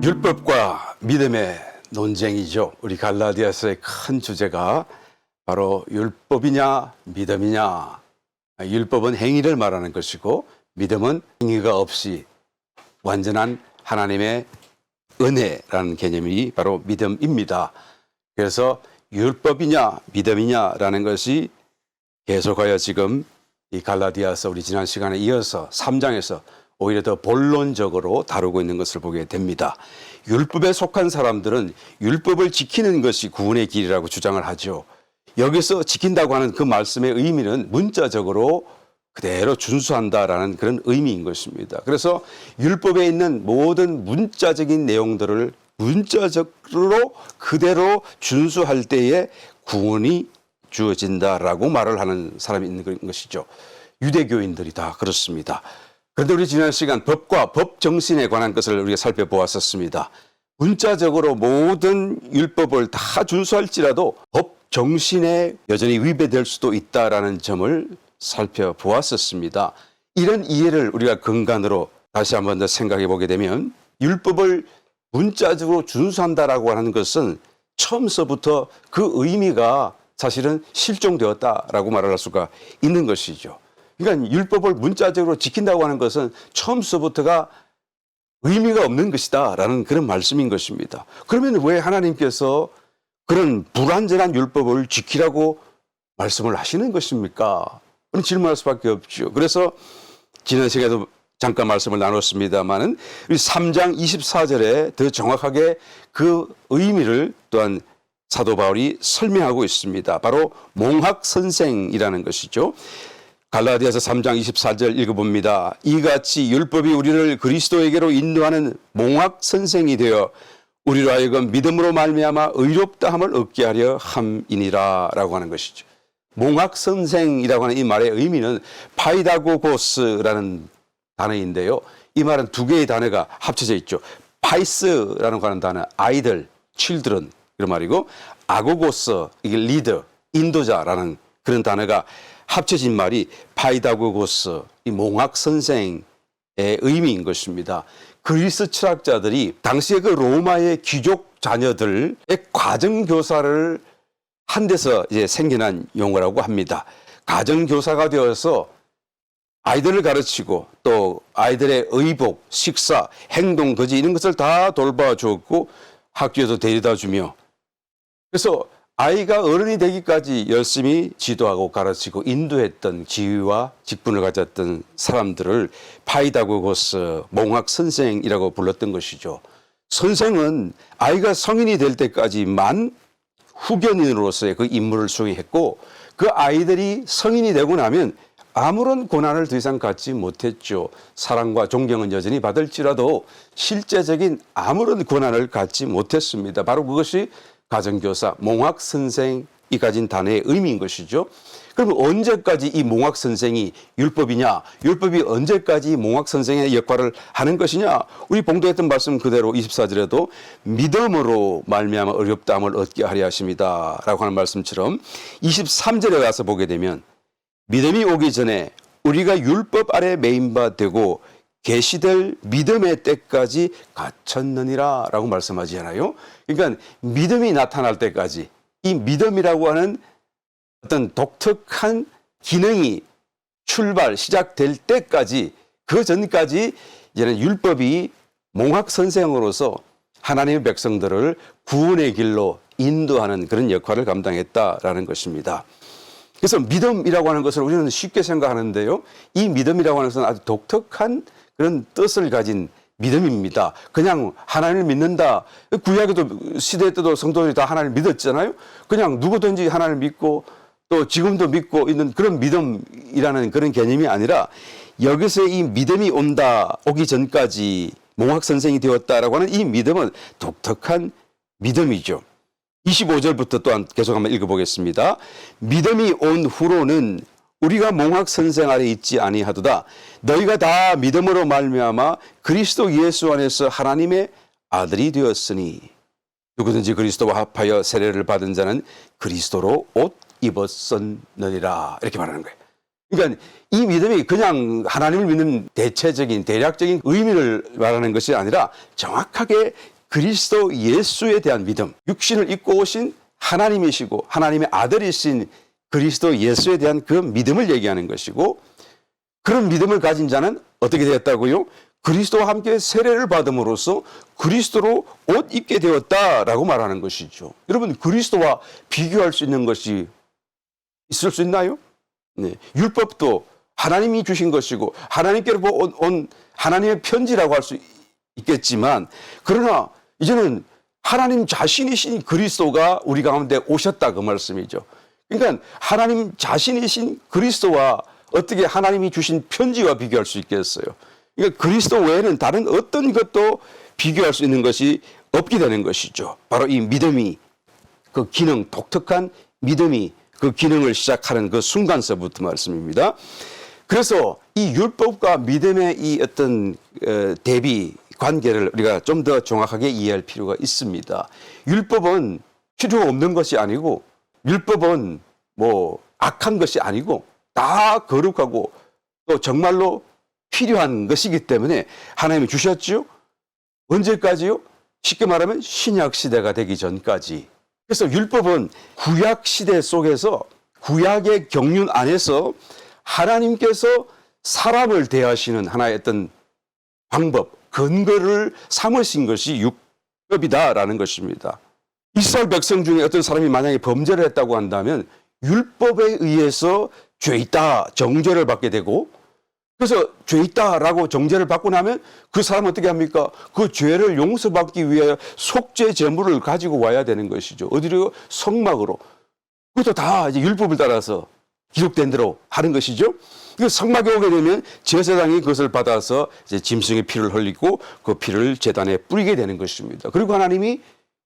율법과 믿음의 논쟁이죠. 우리 갈라디아서의 큰 주제가 바로 율법이냐 믿음이냐. 율법은 행위를 말하는 것이고 믿음은 행위가 없이 완전한 하나님의 은혜라는 개념이 바로 믿음입니다. 그래서 율법이냐 믿음이냐라는 것이 계속하여 지금 이 갈라디아서 우리 지난 시간에 이어서 3장에서 오히려 더 본론적으로 다루고 있는 것을 보게 됩니다. 율법에 속한 사람들은 율법을 지키는 것이 구원의 길이라고 주장을 하죠. 여기서 지킨다고 하는 그 말씀의 의미는 문자적으로 그대로 준수한다라는 그런 의미인 것입니다. 그래서 율법에 있는 모든 문자적인 내용들을 문자적으로 그대로 준수할 때에 구원이 주어진다라고 말을 하는 사람이 있는 것이죠. 유대교인들이 다 그렇습니다. 그런데 우리 지난 시간 법과 법 정신에 관한 것을 우리가 살펴보았었습니다. 문자적으로 모든 율법을 다 준수할지라도 법 정신에 여전히 위배될 수도 있다라는 점을 살펴보았었습니다. 이런 이해를 우리가 근간으로 다시 한번 더 생각해 보게 되면 율법을 문자적으로 준수한다라고 하는 것은 처음서부터 그 의미가 사실은 실종되었다라고 말할 수가 있는 것이죠. 그러니까 율법을 문자적으로 지킨다고 하는 것은 처음서부터가 의미가 없는 것이다라는 그런 말씀인 것입니다. 그러면 왜 하나님께서 그런 불완전한 율법을 지키라고 말씀을 하시는 것입니까? 그런 질문할 수밖에 없죠. 그래서 지난 시간에도 잠깐 말씀을 나눴습니다마는 우리 3장 24절에 더 정확하게 그 의미를 또한 사도 바울이 설명하고 있습니다. 바로 몽학선생이라는 것이죠. 갈라디아서 3장 24절 읽어봅니다. 이같이 율법이 우리를 그리스도에게로 인도하는 몽학선생이 되어 우리로 하여금 믿음으로 말미암아 의롭다함을 얻게 하려 함이니라 라고 하는 것이죠. 몽학선생이라고 하는 이 말의 의미는 파이다고고스라는 단어인데요. 이 말은 두 개의 단어가 합쳐져 있죠. 파이스라는 하는 단어, 아이들, children 이런 말이고, 아고고스, 이게 리더, 인도자라는 그런 단어가 합쳐진 말이 파이다고고스, 이 몽학 선생의 의미인 것입니다. 그리스 철학자들이 당시에 그 로마의 귀족 자녀들의 가정 교사를 한 데서 이제 생겨난 용어라고 합니다. 가정 교사가 되어서 아이들을 가르치고 또 아이들의 의복, 식사, 행동, 거지 이런 것을 다 돌봐주었고 학교에서 데려다 주며 그래서 아이가 어른이 되기까지 열심히 지도하고 가르치고 인도했던 지위와 직분을 가졌던 사람들을 파이다고고스, 몽학 선생이라고 불렀던 것이죠. 선생은 아이가 성인이 될 때까지만 후견인으로서의 그 임무를 수행했고 그 아이들이 성인이 되고 나면 아무런 고난을 더 이상 갖지 못했죠. 사랑과 존경은 여전히 받을지라도 실제적인 아무런 고난을 갖지 못했습니다. 바로 그것이 가정교사, 몽학선생이 가진 단어의 의미인 것이죠. 그럼 언제까지 이 몽학선생이 율법이냐? 율법이 언제까지 몽학선생의 역할을 하는 것이냐? 우리 봉독했던 말씀 그대로 24절에도 믿음으로 말미암아 의롭다함을 얻게 하려 하십니다 라고 하는 말씀처럼 23절에 가서 보게 되면 믿음이 오기 전에 우리가 율법 아래 매인 바 되고 계시될 믿음의 때까지 갇혔느니라 라고 말씀하지 않아요? 그러니까 믿음이 나타날 때까지 이 믿음이라고 하는 어떤 독특한 기능이 시작될 때까지 그 전까지 이제는 율법이 몽학 선생으로서 하나님의 백성들을 구원의 길로 인도하는 그런 역할을 감당했다라는 것입니다. 그래서 믿음이라고 하는 것을 우리는 쉽게 생각하는데요. 이 믿음이라고 하는 것은 아주 독특한 그런 뜻을 가진 믿음입니다. 그냥 하나님을 믿는다. 구약에도 시대 때도 성도들이 다 하나님을 믿었잖아요. 그냥 누구든지 하나님을 믿고 또 지금도 믿고 있는 그런 믿음이라는 그런 개념이 아니라 여기서 이 믿음이 오기 전까지 몽학 선생이 되었다라고 하는 이 믿음은 독특한 믿음이죠. 25절부터 또한 계속 한번 읽어보겠습니다. 믿음이 온 후로는 우리가 몽학 선생 아래 있지 아니하도다. 너희가 다 믿음으로 말미암아 그리스도 예수 안에서 하나님의 아들이 되었으니 누구든지 그리스도와 합하여 세례를 받은 자는 그리스도로 옷 입었었느니라 이렇게 말하는 거예요. 그러니까 이 믿음이 그냥 하나님을 믿는 대체적인 대략적인 의미를 말하는 것이 아니라 정확하게 그리스도 예수에 대한 믿음, 육신을 입고 오신 하나님이시고 하나님의 아들이신 그리스도 예수에 대한 그 믿음을 얘기하는 것이고, 그런 믿음을 가진 자는 어떻게 되었다고요? 그리스도와 함께 세례를 받음으로써 그리스도로 옷 입게 되었다라고 말하는 것이죠. 여러분, 그리스도와 비교할 수 있는 것이 있을 수 있나요? 네. 율법도 하나님이 주신 것이고 하나님께로 온 하나님의 편지라고 할 수 있겠지만, 그러나 이제는 하나님 자신이신 그리스도가 우리 가운데 오셨다 그 말씀이죠. 그러니까 하나님 자신이신 그리스도와 어떻게 하나님이 주신 편지와 비교할 수 있겠어요? 그러니까 그리스도 외에는 다른 어떤 것도 비교할 수 있는 것이 없게 되는 것이죠. 바로 이 믿음이, 그 기능, 독특한 믿음이 그 기능을 시작하는 그 순간서부터 말씀입니다. 그래서 이 율법과 믿음의 이 어떤 대비 관계를 우리가 좀 더 정확하게 이해할 필요가 있습니다. 율법은 필요가 없는 것이 아니고, 율법은 뭐 악한 것이 아니고 다 거룩하고 또 정말로 필요한 것이기 때문에 하나님이 주셨죠. 언제까지요? 쉽게 말하면 신약 시대가 되기 전까지. 그래서 율법은 구약 시대 속에서, 구약의 경륜 안에서 하나님께서 사람을 대하시는 하나의 어떤 방법, 근거를 삼으신 것이 율법이다라는 것입니다. 이스라엘 백성 중에 어떤 사람이 만약에 범죄를 했다고 한다면 율법에 의해서 죄 있다, 정죄를 받게 되고, 그래서 죄 있다라고 정죄를 받고 나면 그 사람은 어떻게 합니까? 그 죄를 용서받기 위해 속죄 제물을 가지고 와야 되는 것이죠. 어디로? 성막으로. 그것도 다 이제 율법을 따라서 기록된 대로 하는 것이죠. 그 성막에 오게 되면 제사장이 그것을 받아서 이제 짐승의 피를 흘리고 그 피를 제단에 뿌리게 되는 것입니다. 그리고 하나님이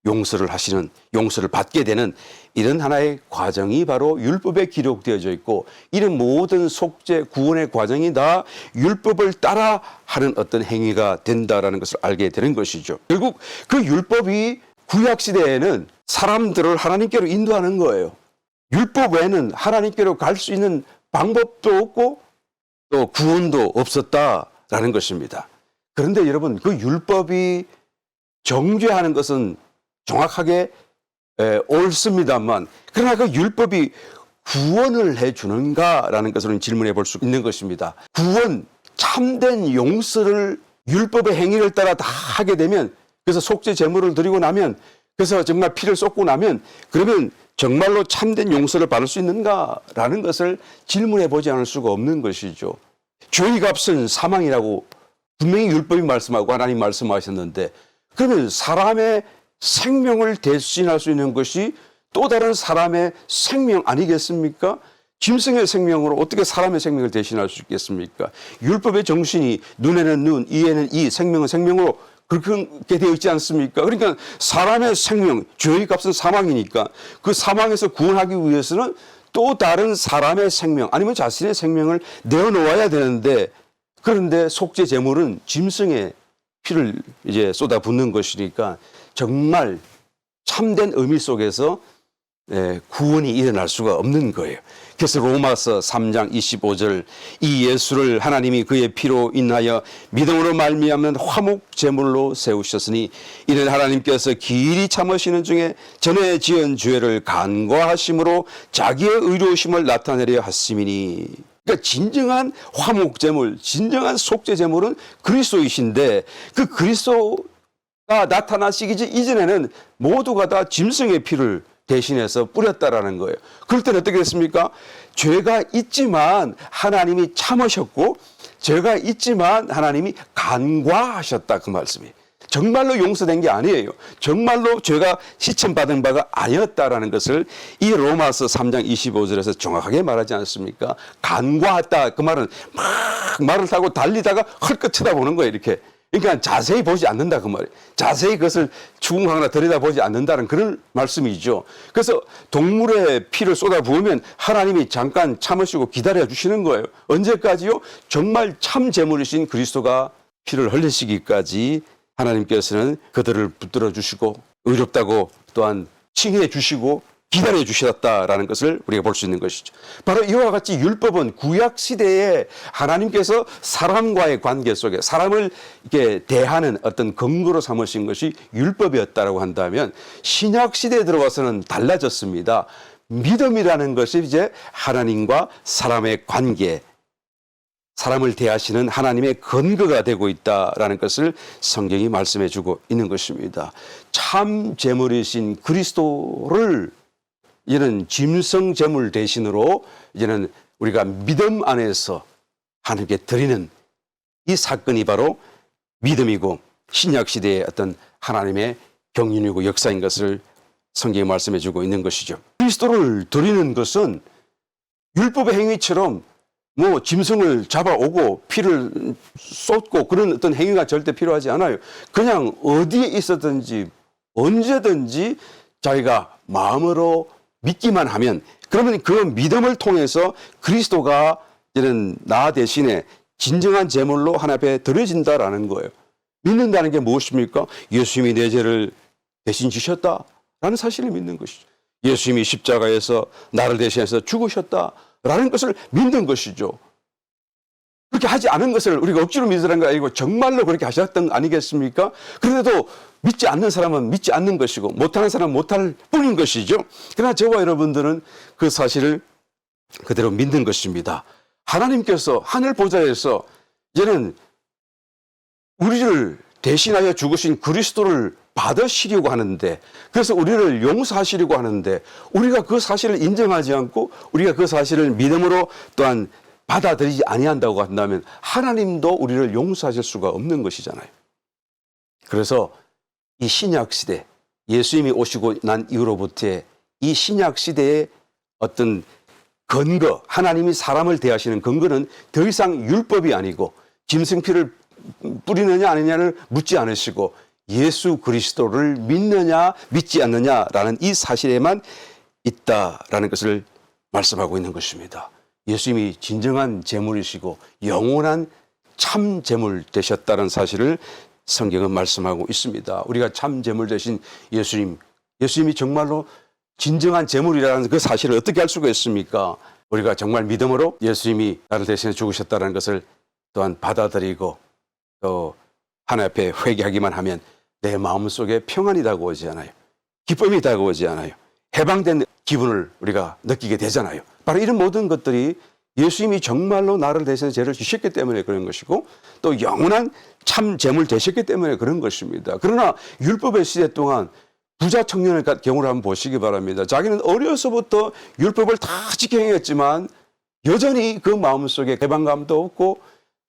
용서를 하시는, 용서를 받게 되는 이런 하나의 과정이 바로 율법에 기록되어져 있고, 이런 모든 속죄, 구원의 과정이 다 율법을 따라 하는 어떤 행위가 된다라는 것을 알게 되는 것이죠. 결국 그 율법이 구약시대에는 사람들을 하나님께로 인도하는 거예요. 율법 외에는 하나님께로 갈 수 있는 방법도 없고 또 구원도 없었다라는 것입니다. 그런데 여러분, 그 율법이 정죄하는 것은 정확하게 옳습니다만, 그러나 그 율법이 구원을 해주는가라는 것을 질문해 볼 수 있는 것입니다. 구원, 참된 용서를 율법의 행위를 따라 다 하게 되면, 그래서 속죄 제물을 드리고 나면, 그래서 정말 피를 쏟고 나면, 그러면 정말로 참된 용서를 받을 수 있는가라는 것을 질문해 보지 않을 수가 없는 것이죠. 죄의 값은 사망이라고 분명히 율법이 말씀하고 하나님 말씀하셨는데, 그러면 사람의 생명을 대신할 수 있는 것이 또 다른 사람의 생명 아니겠습니까? 짐승의 생명으로 어떻게 사람의 생명을 대신할 수 있겠습니까? 율법의 정신이 눈에는 눈, 이에는 이, 생명은 생명으로 그렇게 되어 있지 않습니까? 그러니까 사람의 생명, 죄의 값은 사망이니까 그 사망에서 구원하기 위해서는 또 다른 사람의 생명 아니면 자신의 생명을 내어놓아야 되는데, 그런데 속죄 제물은 짐승의 피를 이제 쏟아붓는 것이니까 정말 참된 의미 속에서 구원이 일어날 수가 없는 거예요. 그래서 로마서 3장 25절, 이 예수를 하나님이 그의 피로 인하여 믿음으로 말미암는 화목 제물로 세우셨으니 이는 하나님께서 길이 참으시는 중에 전에 지은 죄를 간과하심으로 자기의 의로우심을 나타내려 하심이니. 그러니까 진정한 화목 제물, 진정한 속죄 제물은 그리스도이신데, 그 그리스도가 나타나시기 이전에는 모두가 다 짐승의 피를 대신해서 뿌렸다라는 거예요. 그럴 때는 어떻게 됐습니까? 죄가 있지만 하나님이 참으셨고, 죄가 있지만 하나님이 간과하셨다 그 말씀이에요. 정말로 용서된 게 아니에요. 정말로 죄가 시천받은 바가 아니었다라는 것을 이 로마서 3장 25절에서 정확하게 말하지 않습니까? 간과했다 그 말은 막 말을 타고 달리다가 헐끗 쳐다보는 거예요, 이렇게. 그러니까 자세히 보지 않는다 그 말이에요. 자세히 그것을 추궁하거나 들여다보지 않는다는 그런 말씀이죠. 그래서 동물의 피를 쏟아부으면 하나님이 잠깐 참으시고 기다려 주시는 거예요. 언제까지요? 정말 참 제물이신 그리스도가 피를 흘리시기까지 하나님께서는 그들을 붙들어 주시고 의롭다고 또한 칭해 주시고 기다려 주셨다라는 것을 우리가 볼 수 있는 것이죠. 바로 이와 같이 율법은 구약 시대에 하나님께서 사람과의 관계 속에 사람을 이렇게 대하는 어떤 근거로 삼으신 것이 율법이었다라고 한다면 신약 시대에 들어와서는 달라졌습니다. 믿음이라는 것이 이제 하나님과 사람의 관계, 사람을 대하시는 하나님의 근거가 되고 있다라는 것을 성경이 말씀해 주고 있는 것입니다. 참 제물이신 그리스도를 이제는 짐승 제물 대신으로 이제는 우리가 믿음 안에서 하나님께 드리는 이 사건이 바로 믿음이고 신약 시대의 어떤 하나님의 경륜이고 역사인 것을 성경이 말씀해 주고 있는 것이죠. 그리스도를 드리는 것은 율법의 행위처럼 뭐 짐승을 잡아오고 피를 쏟고 그런 어떤 행위가 절대 필요하지 않아요. 그냥 어디에 있었든지 언제든지 자기가 마음으로 믿기만 하면 그러면 그 믿음을 통해서 그리스도가 이제는 나 대신에 진정한 제물로 하나님 앞에 드려진다라는 거예요. 믿는다는 게 무엇입니까? 예수님이 내 죄를 대신 지셨다라는 사실을 믿는 것이죠. 예수님이 십자가에서 나를 대신해서 죽으셨다라는 것을 믿는 것이죠. 그렇게 하지 않은 것을 우리가 억지로 믿으라는 거 아니고 정말로 그렇게 하셨던 거 아니겠습니까? 그런데도 믿지 않는 사람은 믿지 않는 것이고 못하는 사람은 못할 뿐인 것이죠. 그러나 저와 여러분들은 그 사실을 그대로 믿는 것입니다. 하나님께서 하늘 보좌에서 이제는 우리를 대신하여 죽으신 그리스도를 받으시려고 하는데 그래서 우리를 용서하시려고 하는데 우리가 그 사실을 인정하지 않고 우리가 그 사실을 믿음으로 또한 받아들이지 아니한다고 한다면 하나님도 우리를 용서하실 수가 없는 것이잖아요. 그래서 이 신약 시대 예수님이 오시고 난 이후로부터의 이 신약 시대의 어떤 근거 하나님이 사람을 대하시는 근거는 더 이상 율법이 아니고 짐승피를 뿌리느냐 아니냐를 묻지 않으시고 예수 그리스도를 믿느냐 믿지 않느냐라는 이 사실에만 있다라는 것을 말씀하고 있는 것입니다. 예수님이 진정한 제물이시고 영원한 참 제물 되셨다는 사실을 성경은 말씀하고 있습니다. 우리가 참 제물 되신 예수님이 정말로 진정한 제물이라는 그 사실을 어떻게 알 수가 있습니까? 우리가 정말 믿음으로 예수님이 나를 대신해 죽으셨다는 것을 또한 받아들이고 또 하나님 앞에 회개하기만 하면 내 마음속에 평안이 다가오지 않아요. 기쁨이 다가오지 않아요. 해방된 기분을 우리가 느끼게 되잖아요. 바로 이런 모든 것들이 예수님이 정말로 나를 대신해 죄를 지셨기 때문에 그런 것이고 또 영원한 참 제물 되셨기 때문에 그런 것입니다. 그러나 율법의 시대 동안 부자 청년의 경우를 한번 보시기 바랍니다. 자기는 어려서부터 율법을 다 지켜 행했지만 여전히 그 마음속에 해방감도 없고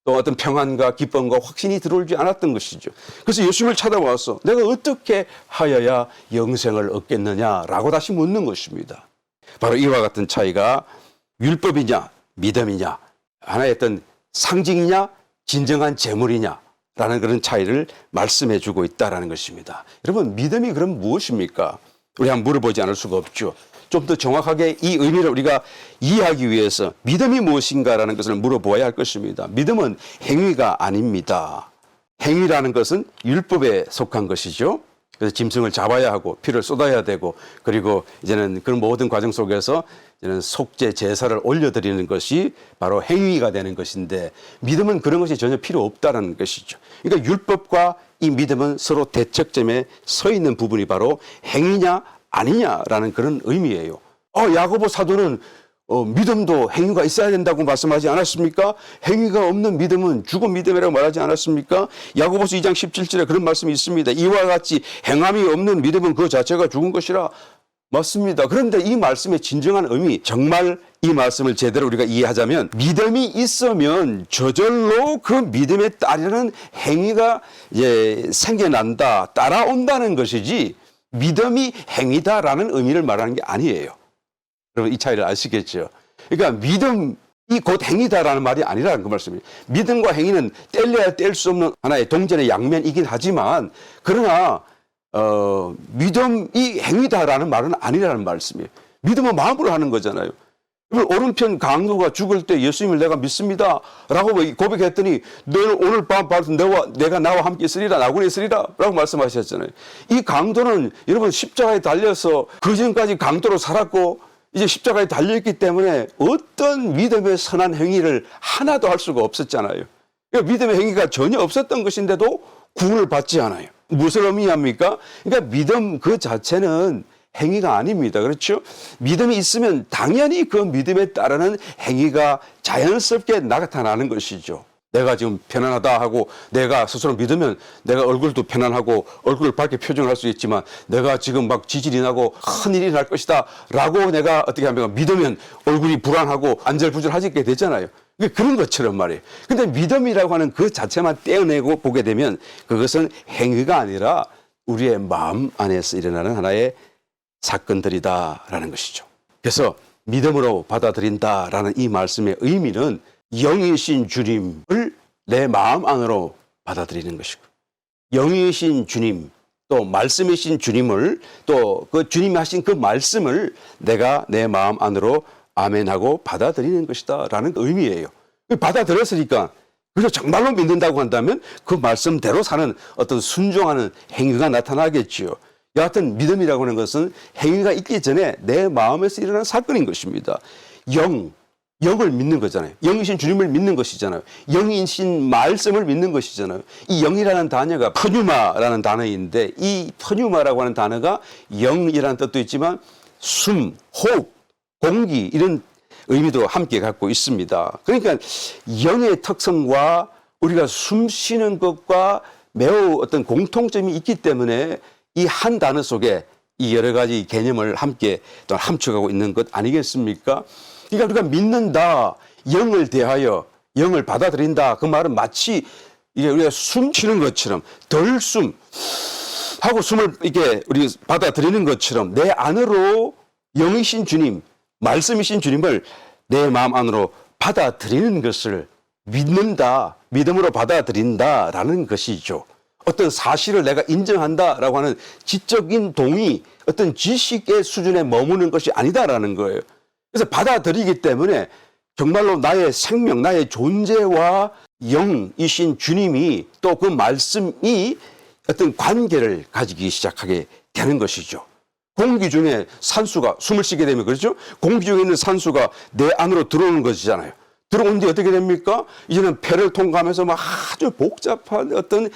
또 어떤 평안과 기쁨과 확신이 들어오지 않았던 것이죠. 그래서 예수님을 찾아와서 내가 어떻게 하여야 영생을 얻겠느냐라고 다시 묻는 것입니다. 바로 이와 같은 차이가 율법이냐 믿음이냐 하나의 어떤 상징이냐 진정한 제물이냐라는 그런 차이를 말씀해 주고 있다는 것입니다. 여러분 믿음이 그럼 무엇입니까? 우리 한번 물어보지 않을 수가 없죠. 좀 더 정확하게 이 의미를 우리가 이해하기 위해서 믿음이 무엇인가라는 것을 물어보아야 할 것입니다. 믿음은 행위가 아닙니다. 행위라는 것은 율법에 속한 것이죠. 그래서 짐승을 잡아야 하고 피를 쏟아야 되고 그리고 이제는 그런 모든 과정 속에서 이제는 속죄 제사를 올려드리는 것이 바로 행위가 되는 것인데 믿음은 그런 것이 전혀 필요 없다는 것이죠. 그러니까 율법과 이 믿음은 서로 대척점에 서 있는 부분이 바로 행위냐 아니냐라는 그런 의미예요. 야고보 사도는 믿음도 행위가 있어야 된다고 말씀하지 않았습니까? 행위가 없는 믿음은 죽은 믿음이라고 말하지 않았습니까? 야고보서 2장 17절에 그런 말씀이 있습니다. 이와 같이 행함이 없는 믿음은 그 자체가 죽은 것이라. 맞습니다. 그런데 이 말씀의 진정한 의미, 정말 이 말씀을 제대로 우리가 이해하자면 믿음이 있으면 저절로 그 믿음에 따르는 행위가 생겨난다, 따라온다는 것이지 믿음이 행위다라는 의미를 말하는 게 아니에요. 여러분 이 차이를 아시겠죠? 그러니까 믿음이 곧 행위다라는 말이 아니라는 그 말씀이에요. 믿음과 행위는 뗄래야 뗄 수 없는 하나의 동전의 양면이긴 하지만 그러나 믿음이 행위다라는 말은 아니라는 말씀이에요. 믿음은 마음으로 하는 거잖아요. 오른편 강도가 죽을 때 예수님을 내가 믿습니다 라고 고백했더니 너는 오늘 밤 내가 나와 함께 있으리라, 나군에 있으리라 라고 말씀하셨잖아요. 이 강도는 여러분 십자가에 달려서 그전까지 강도로 살았고 이제 십자가에 달려있기 때문에 어떤 믿음의 선한 행위를 하나도 할 수가 없었잖아요. 그러니까 믿음의 행위가 전혀 없었던 것인데도 구원을 받지 않아요. 무슨 의미합니까? 그러니까 믿음 그 자체는 행위가 아닙니다. 그렇죠? 믿음이 있으면 당연히 그 믿음에 따르는 행위가 자연스럽게 나타나는 것이죠. 내가 지금 편안하다 하고 내가 스스로 믿으면 내가 얼굴도 편안하고 얼굴을 밝게 표정할 수 있지만 내가 지금 막 지질이 나고 큰일이 날 것이다 라고 내가 어떻게 하면 믿으면 얼굴이 불안하고 안절부절하게 되잖아요. 그런 것처럼 말이에요. 근데 믿음이라고 하는 그 자체만 떼어내고 보게 되면 그것은 행위가 아니라 우리의 마음 안에서 일어나는 하나의 사건들이다라는 것이죠. 그래서 믿음으로 받아들인다라는 이 말씀의 의미는 영이신 주님을 내 마음 안으로 받아들이는 것이고, 영이신 주님 또 말씀이신 주님을 또 그 주님이 하신 그 말씀을 내가 내 마음 안으로 아멘하고 받아들이는 것이다라는 의미예요. 받아들였으니까 그래서 정말로 믿는다고 한다면 그 말씀대로 사는 어떤 순종하는 행위가 나타나겠지요. 여하튼 믿음이라고 하는 것은 행위가 있기 전에 내 마음에서 일어나는 사건인 것입니다. 영을 믿는 거잖아요. 영이신 주님을 믿는 것이잖아요. 영이신 말씀을 믿는 것이잖아요. 이 영이라는 단어가 퍼뉴마라는 단어인데 이 퍼뉴마라고 하는 단어가 영이라는 뜻도 있지만 숨, 호흡, 공기 이런 의미도 함께 갖고 있습니다. 그러니까 영의 특성과 우리가 숨 쉬는 것과 매우 어떤 공통점이 있기 때문에 이 한 단어 속에 이 여러 가지 개념을 함께 또 함축하고 있는 것 아니겠습니까? 그러니까 우리가 믿는다, 영을 대하여 영을 받아들인다. 그 말은 마치 이게 우리가 숨 쉬는 것처럼 덜 숨 하고 숨을 이렇게 우리 받아들이는 것처럼 내 안으로 영이신 주님, 말씀이신 주님을 내 마음 안으로 받아들이는 것을 믿는다, 믿음으로 받아들인다라는 것이죠. 어떤 사실을 내가 인정한다라고 하는 지적인 동의, 어떤 지식의 수준에 머무는 것이 아니다라는 거예요. 그래서 받아들이기 때문에 정말로 나의 생명, 나의 존재와 영이신 주님이 또 그 말씀이 어떤 관계를 가지기 시작하게 되는 것이죠. 공기 중에 산수가 숨을 쉬게 되면 그렇죠? 공기 중에 있는 산수가 내 안으로 들어오는 것이잖아요. 들어오는데 어떻게 됩니까? 이제는 폐를 통과하면서 막 아주 복잡한 어떤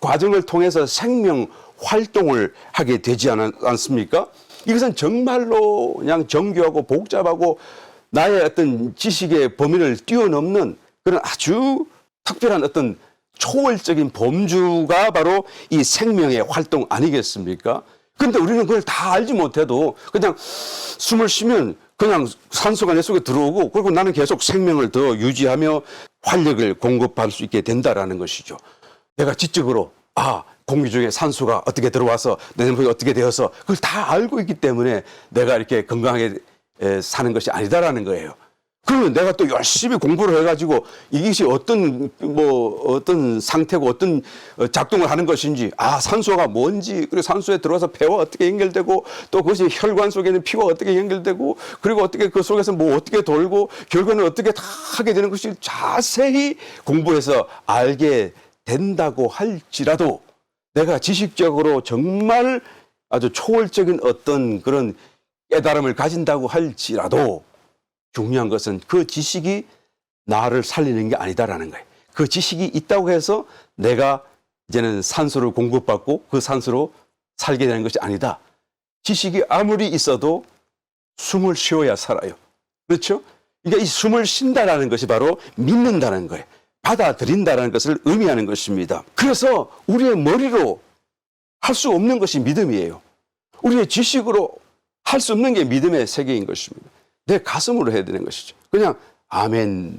과정을 통해서 생명 활동을 하게 되지 않습니까? 이것은 정말로 그냥 정교하고 복잡하고 나의 어떤 지식의 범위를 뛰어넘는 그런 아주 특별한 어떤 초월적인 범주가 바로 이 생명의 활동 아니겠습니까? 근데 우리는 그걸 다 알지 못해도 그냥 숨을 쉬면 그냥 산소가 내 속에 들어오고 그리고 나는 계속 생명을 더 유지하며 활력을 공급할 수 있게 된다라는 것이죠. 내가 지적으로 공기 중에 산소가 어떻게 들어와서 내 몸이 어떻게 되어서 그걸 다 알고 있기 때문에 내가 이렇게 건강하게 사는 것이 아니다라는 거예요. 그러면 내가 또 열심히 공부를 해가지고 이것이 어떤 상태고 어떤 작동을 하는 것인지, 산소가 뭔지, 그리고 산소에 들어와서 폐와 어떻게 연결되고 또 그것이 혈관 속에 있는 피와 어떻게 연결되고 그리고 어떻게 그 속에서 뭐 어떻게 돌고 결과는 어떻게 다 하게 되는 것이 자세히 공부해서 알게 된다고 할지라도 내가 지식적으로 정말 아주 초월적인 어떤 그런 깨달음을 가진다고 할지라도 중요한 것은 그 지식이 나를 살리는 게 아니다라는 거예요. 그 지식이 있다고 해서 내가 이제는 산소를 공급받고 그 산소로 살게 되는 것이 아니다. 지식이 아무리 있어도 숨을 쉬어야 살아요. 그렇죠? 그러니까 이 숨을 쉰다라는 것이 바로 믿는다는 거예요. 받아들인다는 것을 의미하는 것입니다. 그래서 우리의 머리로 할 수 없는 것이 믿음이에요. 우리의 지식으로 할 수 없는 게 믿음의 세계인 것입니다. 내 가슴으로 해야 되는 것이죠. 그냥 아멘,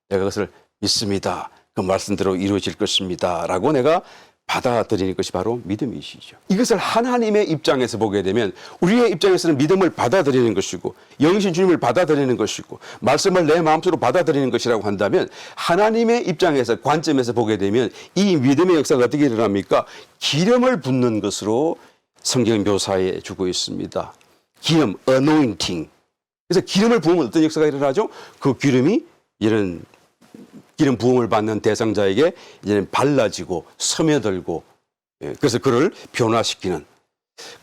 내가 그것을 믿습니다. 그 말씀대로 이루어질 것입니다. 라고 내가 받아들이는 것이 바로 믿음이시죠. 이것을 하나님의 입장에서 보게 되면 우리의 입장에서는 믿음을 받아들이는 것이고 영이신 주님을 받아들이는 것이고 말씀을 내 마음속으로 받아들이는 것이라고 한다면 하나님의 입장에서 관점에서 보게 되면 이 믿음의 역사가 어떻게 일어납니까? 기름을 붓는 것으로 성경 묘사해 주고 있습니다. 기름, anointing. 그래서 기름을 부으면 어떤 역사가 일어나죠? 그 기름이 이런 기름 부음을 받는 대상자에게 이제는 발라지고 스며들고, 그래서 그를 변화시키는.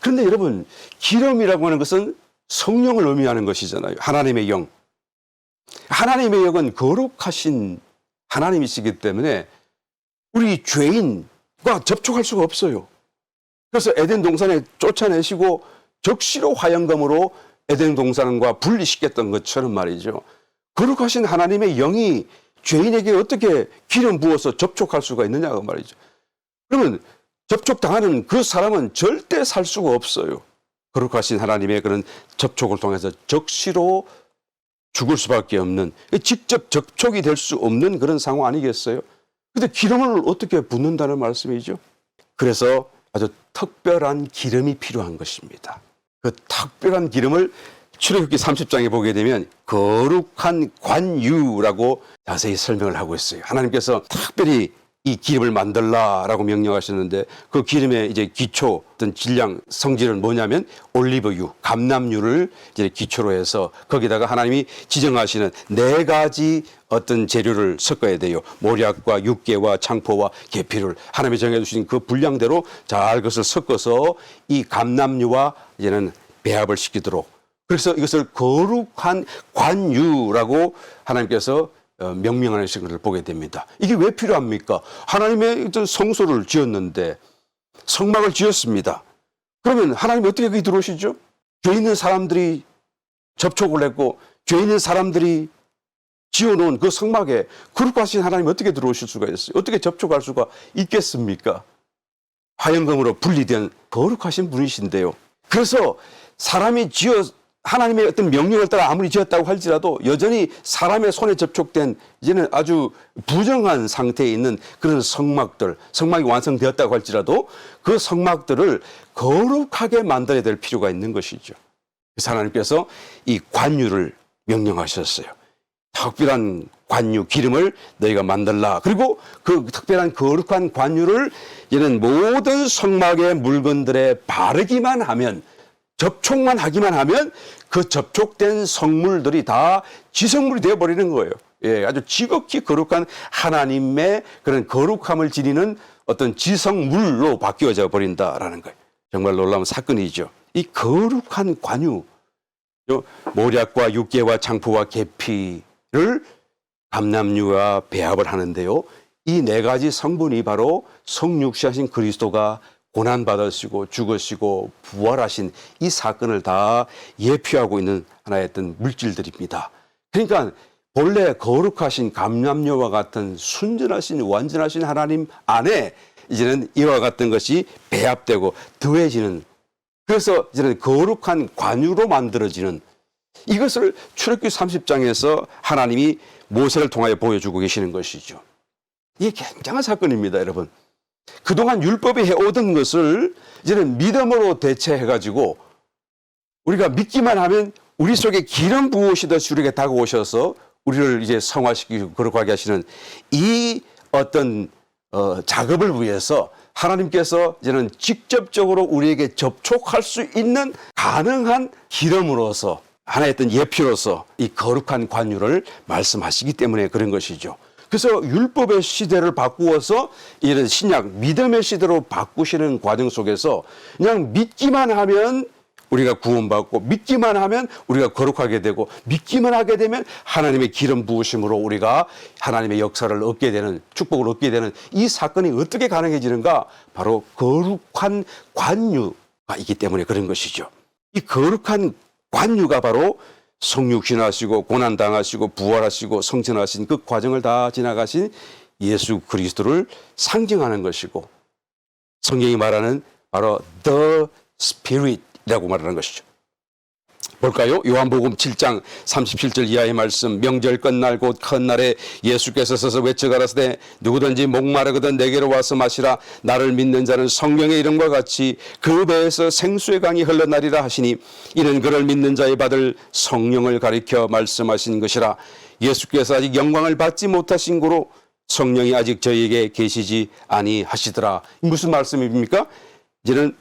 그런데 여러분, 기름이라고 하는 것은 성령을 의미하는 것이잖아요. 하나님의 영. 하나님의 영은 거룩하신 하나님이시기 때문에 우리 죄인과 접촉할 수가 없어요. 그래서 에덴 동산에 쫓아내시고 적시로 화영검으로 에덴 동산과 분리시켰던 것처럼 말이죠. 거룩하신 하나님의 영이 죄인에게 어떻게 기름 부어서 접촉할 수가 있느냐고 말이죠. 그러면 접촉당하는 그 사람은 절대 살 수가 없어요. 거룩하신 하나님의 그런 접촉을 통해서 적시로 죽을 수밖에 없는, 직접 접촉이 될 수 없는 그런 상황 아니겠어요? 근데 기름을 어떻게 붓는다는 말씀이죠? 그래서 아주 특별한 기름이 필요한 것입니다. 그 특별한 기름을 출애굽기 30장에 보게 되면 거룩한 관유라고 자세히 설명을 하고 있어요. 하나님께서 특별히 이 기름을 만들라라고 명령하셨는데 그 기름의 이제 기초 어떤 질량 성질은 뭐냐면 올리브유, 감람유를 이제 기초로 해서 거기다가 하나님이 지정하시는 4가지 어떤 재료를 섞어야 돼요. 모략과 육개와 창포와 계피를 하나님이 정해주신 그 분량대로 잘 그것을 섞어서 이 감람유와 이제는 배합을 시키도록, 그래서 이것을 거룩한 관유라고 하나님께서 명명하는 것을 보게 됩니다. 이게 왜 필요합니까? 하나님의 어떤 성소를 지었는데, 성막을 지었습니다. 그러면 하나님이 어떻게 거기 들어오시죠? 죄 있는 사람들이 접촉을 했고 죄 있는 사람들이 지어놓은 그 성막에 거룩하신 하나님이 어떻게 들어오실 수가 있어요? 어떻게 접촉할 수가 있겠습니까? 화영검으로 분리된 거룩하신 분이신데요. 그래서 사람이 하나님의 어떤 명령을 따라 아무리 지었다고 할지라도 여전히 사람의 손에 접촉된 이제는 아주 부정한 상태에 있는 그런 성막이 완성되었다고 할지라도 그 성막들을 거룩하게 만들어야 될 필요가 있는 것이죠. 그래서 하나님께서 이 관유를 명령하셨어요. 특별한 관유, 기름을 너희가 만들라. 그리고 그 특별한 거룩한 관유를 이제는 모든 성막의 물건들에 바르기만 하면, 접촉만 하기만 하면 그 접촉된 성물들이 다 지성물이 되어버리는 거예요. 예, 아주 지극히 거룩한 하나님의 그런 거룩함을 지니는 어떤 지성물로 바뀌어져 버린다라는 거예요. 정말 놀라운 사건이죠. 이 거룩한 관유, 모략과 육개와 창포와 계피를 감람유와 배합을 하는데요. 이 4가지 성분이 바로 성육신하신 그리스도가 고난받으시고 죽으시고 부활하신 이 사건을 다 예표하고 있는 하나의 어떤 물질들입니다. 그러니까 본래 거룩하신 감람유와 같은 순전하신 완전하신 하나님 안에 이제는 이와 같은 것이 배합되고 더해지는, 그래서 이제는 거룩한 관유로 만들어지는, 이것을 출애굽기 30장에서 하나님이 모세를 통하여 보여주고 계시는 것이죠. 이게 굉장한 사건입니다, 여러분. 그동안 율법이 해오던 것을 이제는 믿음으로 대체해가지고 우리가 믿기만 하면 우리 속에 기름 부으시듯이 우리에게 다가오셔서 우리를 이제 성화시키고 거룩하게 하시는 이 어떤 작업을 위해서 하나님께서 이제는 직접적으로 우리에게 접촉할 수 있는 가능한 기름으로서 하나의 어떤 예표로서 이 거룩한 관유를 말씀하시기 때문에 그런 것이죠. 그래서 율법의 시대를 바꾸어서 이런 신약 믿음의 시대로 바꾸시는 과정 속에서 그냥 믿기만 하면 우리가 구원받고, 믿기만 하면 우리가 거룩하게 되고, 믿기만 하게 되면 하나님의 기름 부으심으로 우리가 하나님의 역사를 얻게 되는, 축복을 얻게 되는 이 사건이 어떻게 가능해지는가? 바로 거룩한 관유가 있기 때문에 그런 것이죠. 이 거룩한 관유가 바로 성육신하시고 고난당하시고 부활하시고 성천하신 그 과정을 다 지나가신 예수 그리스도를 상징하는 것이고, 성경이 말하는 바로 The Spirit이라고 말하는 것이죠. 볼까요? 요한복음 7장 37절 이하의 말씀. 명절 끝날 곧 큰 날에 예수께서 서서 외쳐 가라사대 누구든지 목마르거든 내게로 와서 마시라. 나를 믿는 자는 성경의 이름과 같이 그 배에서 생수의 강이 흘러나리라 하시니 이는 그를 믿는 자의 받을 성령을 가리켜 말씀하신 것이라. 예수께서 아직 영광을 받지 못하신 고로 성령이 아직 저희에게 계시지 아니하시더라. 무슨 말씀입니까? 이제는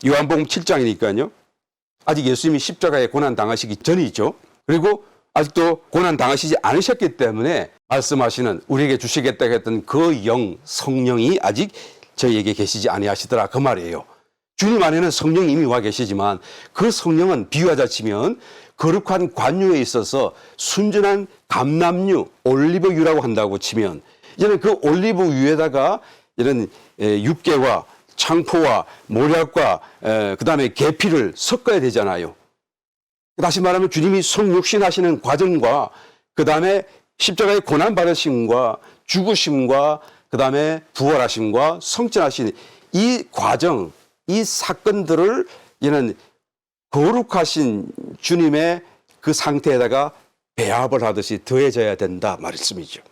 요한복음 7장이니까요. 아직 예수님이 십자가에 고난 당하시기 전이죠. 그리고 아직도 고난 당하시지 않으셨기 때문에 말씀하시는 우리에게 주시겠다고 했던 그 영, 성령이 아직 저희에게 계시지 아니하시더라 그 말이에요. 주님 안에는 성령이 이미 와 계시지만 그 성령은 비유하자 치면 거룩한 관유에 있어서 순전한 감람유, 올리브유라고 한다고 치면 이제는 그 올리브유에다가 이런 육개와 창포와 모략과 그다음에 계피를 섞어야 되잖아요. 다시 말하면 주님이 성육신하시는 과정과 그다음에 십자가의 고난 받으심과 죽으심과 그다음에 부활하심과 성전하신 이 과정, 이 사건들을 이는 거룩하신 주님의 그 상태에다가 배합을 하듯이 더해져야 된다 말씀이죠.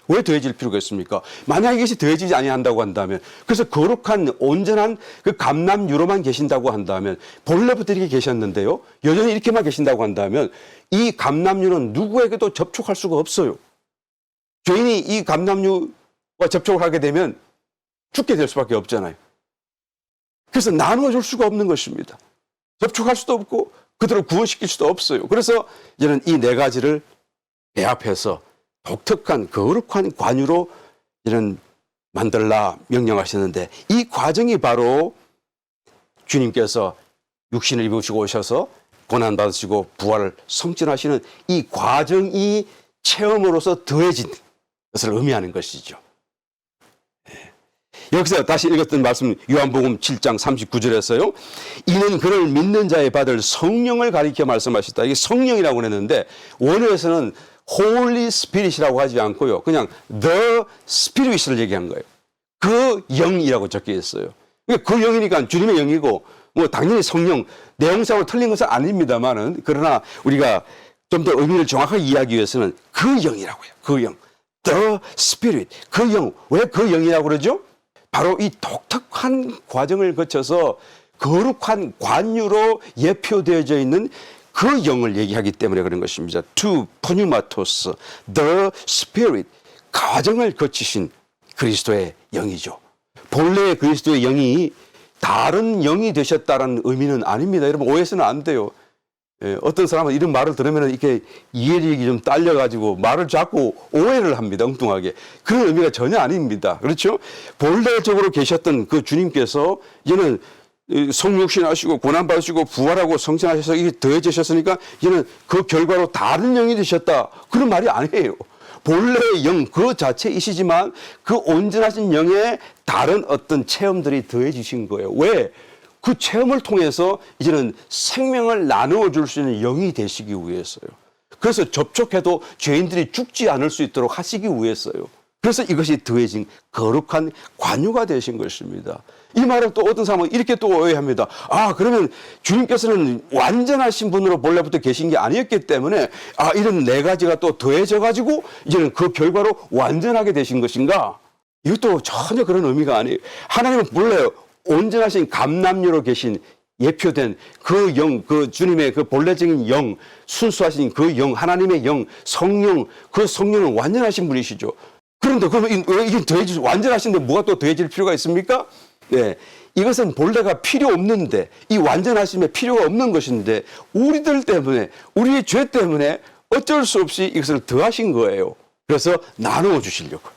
왜 더해질 필요가 있습니까? 만약 이것이 더해지지 아니한다고 한다면, 그래서 거룩한 온전한 그 감람유로만 계신다고 한다면, 본래부터 이렇게 계셨는데요, 여전히 이렇게만 계신다고 한다면 이 감람유는 누구에게도 접촉할 수가 없어요. 죄인이 이 감람유와 접촉을 하게 되면 죽게 될 수밖에 없잖아요. 그래서 나누어 줄 수가 없는 것입니다. 접촉할 수도 없고 그들을 구원시킬 수도 없어요. 그래서 이제는 이 네 가지를 배합해서 독특한 거룩한 관유로 이런 만들라 명령하셨는데, 이 과정이 바로 주님께서 육신을 입으시고 오셔서 고난 받으시고 부활을 성전하시는 이 과정이 체험으로서 더해진 것을 의미하는 것이죠. 여기서 다시 읽었던 말씀, 요한복음 7장 39절에서요. 이는 그를 믿는 자에 받을 성령을 가리켜 말씀하셨다. 이게 성령이라고 했는데 원어에서는 Holy Spirit이라고 하지 않고요. 그냥 The Spirit을 얘기한 거예요. 그 영이라고 적혀 있어요. 그 영이니까 주님의 영이고 뭐 당연히 성령, 내용상으로 틀린 것은 아닙니다만은, 그러나 우리가 좀 더 의미를 정확하게 이해하기 위해서는 그 영이라고요. 그 영. The Spirit. 그 영. 왜 그 영이라고 그러죠? 바로 이 독특한 과정을 거쳐서 거룩한 관유로 예표되어져 있는 그 영을 얘기하기 때문에 그런 것입니다. To pneumatos, the Spirit. 과정을 거치신 그리스도의 영이죠. 본래 그리스도의 영이 다른 영이 되셨다는 의미는 아닙니다. 여러분 오해해서는 안 돼요. 어떤 사람은 이런 말을 들으면 이렇게 이해력이 좀 딸려가지고 말을 자꾸 오해를 합니다. 엉뚱하게. 그런 의미가 전혀 아닙니다. 그렇죠? 본래적으로 계셨던 그 주님께서 이제는 성육신하시고 고난받으시고 부활하고 성전하셔서 이게 더해지셨으니까 이제는 그 결과로 다른 영이 되셨다. 그런 말이 아니에요. 본래의 영 그 자체이시지만 그 온전하신 영에 다른 어떤 체험들이 더해지신 거예요. 왜? 그 체험을 통해서 이제는 생명을 나누어 줄 수 있는 영이 되시기 위해서요. 그래서 접촉해도 죄인들이 죽지 않을 수 있도록 하시기 위해서요. 그래서 이것이 더해진 거룩한 관유가 되신 것입니다. 이 말을 또 어떤 사람은 이렇게 또 오해합니다. 아, 그러면 주님께서는 완전하신 분으로 본래부터 계신 게 아니었기 때문에 이런 네 가지가 또 더해져 가지고 이제는 그 결과로 완전하게 되신 것인가? 이것도 전혀 그런 의미가 아니에요. 하나님은 본래 온전하신 감람유로 계신 예표된 그 영, 그 주님의 그 본래적인 영, 순수하신 그 영, 하나님의 영, 성령, 그 성령은 완전하신 분이시죠. 그런데 그러면 이게 더해질, 완전하신데 뭐가 또 더해질 필요가 있습니까? 네. 이것은 본래가 필요 없는데, 이 완전하심에 필요가 없는 것인데, 우리들 때문에, 우리의 죄 때문에 어쩔 수 없이 이것을 더하신 거예요. 그래서 나누어 주시려고.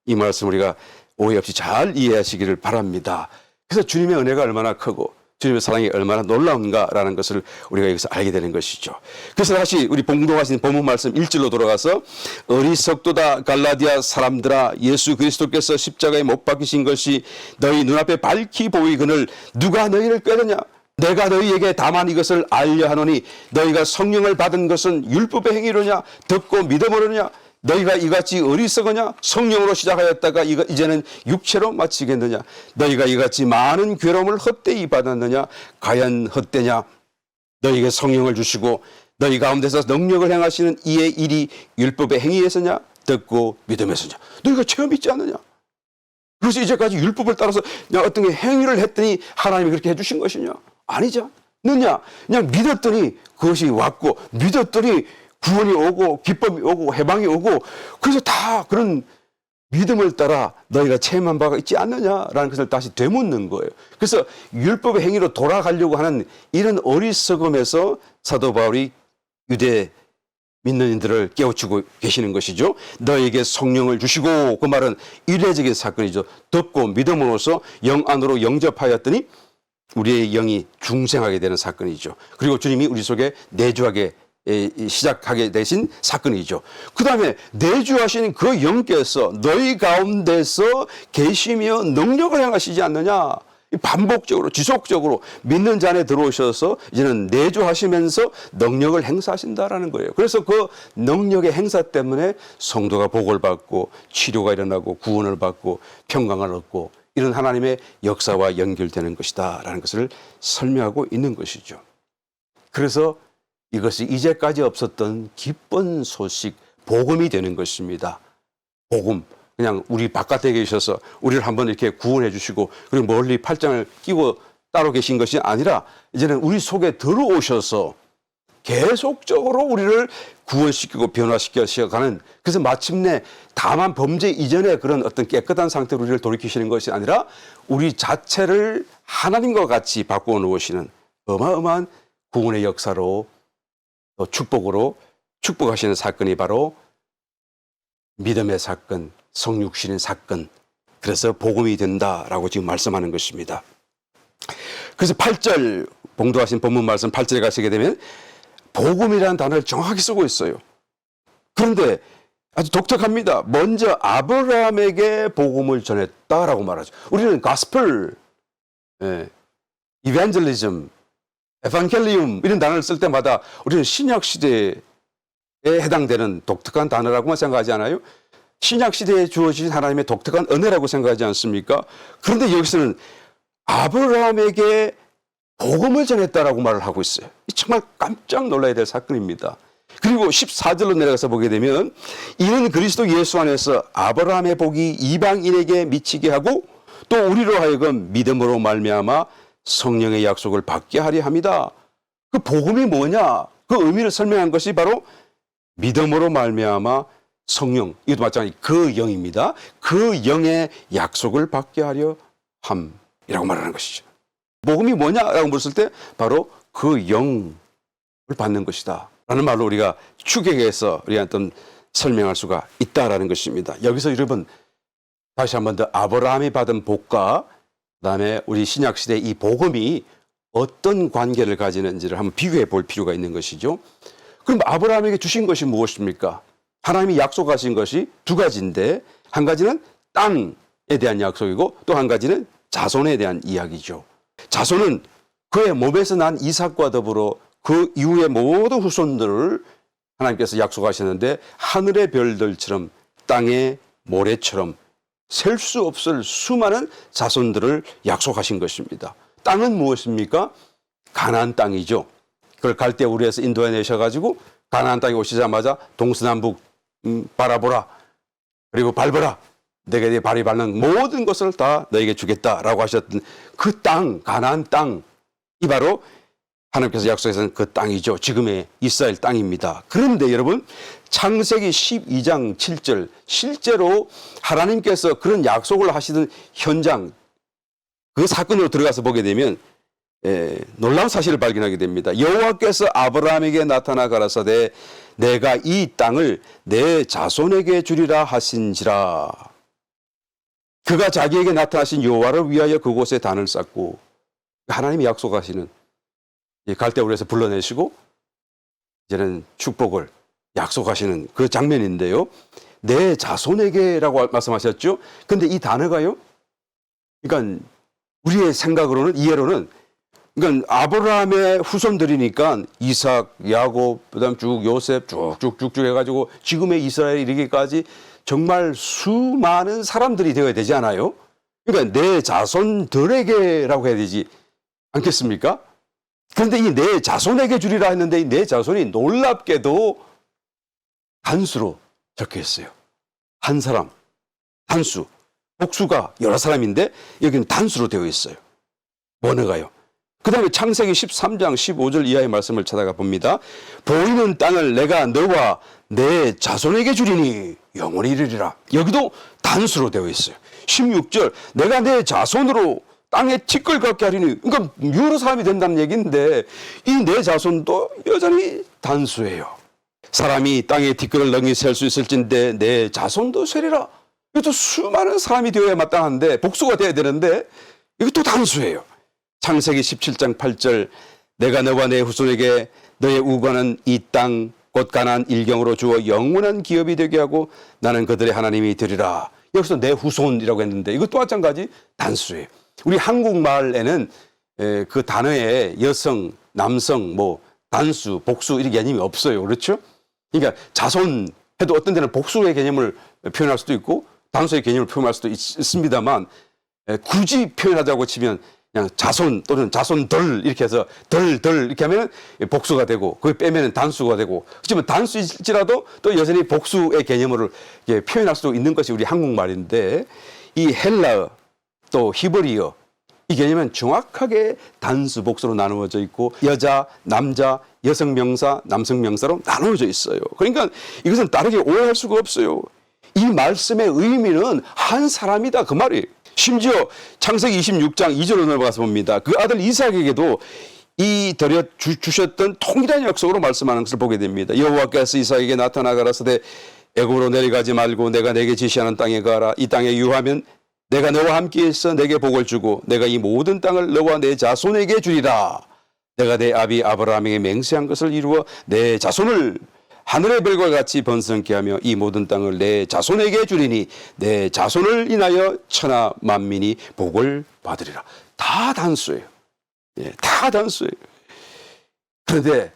이 말씀 우리가 오해 없이 잘 이해하시기를 바랍니다. 그래서 주님의 은혜가 얼마나 크고 주님의 사랑이 얼마나 놀라운가라는 것을 우리가 여기서 알게 되는 것이죠. 그래서 다시 우리 봉독하신 본문 말씀 1절로 돌아가서 어리석도다 갈라디아 사람들아, 예수 그리스도께서 십자가에 못 박히신 것이 너희 눈앞에 밝히 보이거늘 누가 너희를 꾀느냐? 내가 너희에게 다만 이것을 알려 하노니 너희가 성령을 받은 것은 율법의 행위로냐 듣고 믿음으로냐? 너희가 이같이 어리석으냐? 성령으로 시작하였다가 이제는 육체로 마치겠느냐? 너희가 이같이 많은 괴로움을 헛되이 받았느냐? 과연 헛되냐? 너희에게 성령을 주시고 너희 가운데서 능력을 행하시는 이의 일이 율법의 행위에서냐? 듣고 믿음에서냐? 너희가 체험 있지 않느냐? 그래서 이제까지 율법을 따라서 어떤 행위를 했더니 하나님이 그렇게 해주신 것이냐? 아니지 않느냐? 그냥 믿었더니 그것이 왔고 믿었더니 구원이 오고 기쁨이 오고 해방이 오고, 그래서 다 그런 믿음을 따라 너희가 체험한 바가 있지 않느냐라는 것을 다시 되묻는 거예요. 그래서 율법의 행위로 돌아가려고 하는 이런 어리석음에서 사도 바울이 유대 믿는 이들을 깨우치고 계시는 것이죠. 너에게 성령을 주시고, 그 말은 이례적인 사건이죠. 듣고 믿음으로써 영 안으로 영접하였더니 우리의 영이 중생하게 되는 사건이죠. 그리고 주님이 우리 속에 내주하게 시작하게 되신 사건이죠. 그 다음에 내주하신 그 영께서 너희 가운데서 계시며 능력을 행하시지 않느냐. 반복적으로 지속적으로 믿는 자 안에 들어오셔서 이제는 내주하시면서 능력을 행사하신다라는 거예요. 그래서 그 능력의 행사 때문에 성도가 복을 받고 치료가 일어나고 구원을 받고 평강을 얻고 이런 하나님의 역사와 연결되는 것이다라는 것을 설명하고 있는 것이죠. 그래서 이것이 이제까지 없었던 기쁜 소식, 복음이 되는 것입니다. 복음. 그냥 우리 바깥에 계셔서 우리를 한번 이렇게 구원해 주시고 그리고 멀리 팔짱을 끼고 따로 계신 것이 아니라 이제는 우리 속에 들어오셔서 계속적으로 우리를 구원시키고 변화시켜가는, 그래서 마침내 다만 범죄 이전에 그런 어떤 깨끗한 상태로 우리를 돌이키시는 것이 아니라 우리 자체를 하나님과 같이 바꾸어 놓으시는 어마어마한 구원의 역사로 또 축복으로 축복하시는 사건이 바로 믿음의 사건, 성육신의 사건, 그래서 복음이 된다라고 지금 말씀하는 것입니다. 그래서 8절 봉독하신 본문 말씀 8절에 가시게 되면 복음이라는 단어를 정확히 쓰고 있어요. 그런데 아주 독특합니다. 먼저 아브라함에게 복음을 전했다라고 말하죠. 우리는 가스펠, 이벤젤리즘, 에반겔리움 이런 단어를 쓸 때마다 우리는 신약 시대에 해당되는 독특한 단어라고만 생각하지 않아요? 신약 시대에 주어진 하나님의 독특한 은혜라고 생각하지 않습니까? 그런데 여기서는 아브라함에게 복음을 전했다라고 말을 하고 있어요. 정말 깜짝 놀라야 될 사건입니다. 그리고 14절로 내려가서 보게 되면 이는 그리스도 예수 안에서 아브라함의 복이 이방인에게 미치게 하고 또 우리로 하여금 믿음으로 말미암아 성령의 약속을 받게 하려 합니다. 그 복음이 뭐냐? 그 의미를 설명한 것이 바로 믿음으로 말미암아 성령, 이것도 마찬가지 그 영입니다. 그 영의 약속을 받게 하려 함이라고 말하는 것이죠. 복음이 뭐냐라고 물었을 때 바로 그 영을 받는 것이다 라는 말로 우리가 추격해서 우리한테 설명할 수가 있다라는 것입니다. 여기서 여러분 다시 한 번 더 아브라함이 받은 복과 그다음에 우리 신약시대 이 복음이 어떤 관계를 가지는지를 한번 비교해 볼 필요가 있는 것이죠. 그럼 아브라함에게 주신 것이 무엇입니까? 하나님이 약속하신 것이 두 가지인데 한 가지는 땅에 대한 약속이고 또 한 가지는 자손에 대한 이야기죠. 자손은 그의 몸에서 난 이삭과 더불어 그 이후의 모든 후손들을 하나님께서 약속하셨는데 하늘의 별들처럼 땅의 모래처럼 셀 수 없을 수많은 자손들을 약속하신 것입니다. 땅은 무엇입니까? 가나안 땅이죠. 그걸 갈대 우르에서 인도해 내셔가지고 가나안 땅에 오시자마자 동서남북 바라보라 그리고 밟아라 내게 내 발이 밟는 모든 것을 다 너에게 주겠다라고 하셨던 그 땅, 가나안 땅이 바로 하나님께서 약속하신 그 땅이죠. 지금의 이스라엘 땅입니다. 그런데 여러분 창세기 12장 7절 실제로 하나님께서 그런 약속을 하시던 현장 그 사건으로 들어가서 보게 되면 놀라운 사실을 발견하게 됩니다. 여호와께서 아브라함에게 나타나 가라사대 내가 이 땅을 내 자손에게 주리라 하신지라. 그가 자기에게 나타나신 여호와를 위하여 그곳에 단을 쌓고 하나님이 약속하시는 갈대우르에서 불러내시고 이제는 축복을 약속하시는 그 장면인데요. 내 자손에게라고 말씀하셨죠. 근데 이 단어가요. 그러니까 우리의 생각으로는 이해로는 그러니까 아브라함의 후손들이니까 이삭, 야곱, 그다음 쭉 요셉 쭉쭉쭉 해가지고 지금의 이스라엘에 이르기까지 정말 수많은 사람들이 되어야 되지 않아요? 그러니까 내 자손들에게라고 해야 되지 않겠습니까? 그런데 이 내 자손에게 주리라 했는데 이 내 자손이 놀랍게도 단수로 적혀 있어요. 한 사람, 단수, 복수가 여러 사람인데 여기는 단수로 되어 있어요. 뭐가요? 그 다음에 창세기 13장 15절 이하의 말씀을 찾아가 봅니다. 보이는 땅을 내가 너와 내 자손에게 주리니 영원히 이르리라. 여기도 단수로 되어 있어요. 16절 내가 내 자손으로 땅에 티끌 같게 하리니, 그러니까 여러 사람이 된다는 얘기인데 이 내 자손도 여전히 단수예요. 사람이 땅에 티끌을 능히 셀 수 있을진데 내 자손도 세리라. 이것도 수많은 사람이 되어야 마땅한데 복수가 돼야 되는데 이것도 단수예요. 창세기 17장 8절 내가 너와 내 후손에게 너의 우관은 이 땅 곧 가나안 일경으로 주어 영원한 기업이 되게 하고 나는 그들의 하나님이 되리라. 여기서 내 후손이라고 했는데 이것도 마찬가지 단수예요. 우리 한국말에는 그 단어에 여성, 남성, 뭐 단수, 복수 이런 개념이 없어요. 그렇죠? 그러니까 자손 해도 어떤 데는 복수의 개념을 표현할 수도 있고 단수의 개념을 표현할 수도 있습니다만 굳이 표현하자고 치면 그냥 자손 또는 자손들 이렇게 해서 덜 이렇게 하면 복수가 되고 그걸 빼면 단수가 되고 그렇지만 단수일지라도 또 여전히 복수의 개념으로 표현할 수도 있는 것이 우리 한국말인데 이 헬라어 또 히브리어 이 개념은 정확하게 단수 복수로 나누어져 있고 여자, 남자, 여성 명사, 남성 명사로 나누어져 있어요. 그러니까 이것은 다르게 오해할 수가 없어요. 이 말씀의 의미는 한 사람이다 그 말이에요. 심지어 창세기 26장 2절로 넘어가서 봅니다. 그 아들 이삭에게도 이 드려 주셨던 통일한 약속으로 말씀하는 것을 보게 됩니다. 여호와께서 이삭에게 나타나 가라사대 애굽으로 내려가지 말고 내가 내게 지시하는 땅에 가라. 이 땅에 유하면 내가 너와 함께 있어 내게 복을 주고 내가 이 모든 땅을 너와 내 자손에게 주리라. 내가 내 아비 아브라함에게 맹세한 것을 이루어 내 자손을 하늘의 별과 같이 번성케 하며 이 모든 땅을 내 자손에게 주리니 내 자손을 인하여 천하 만민이 복을 받으리라. 다 단수예요. 예, 다 단수예요. 그런데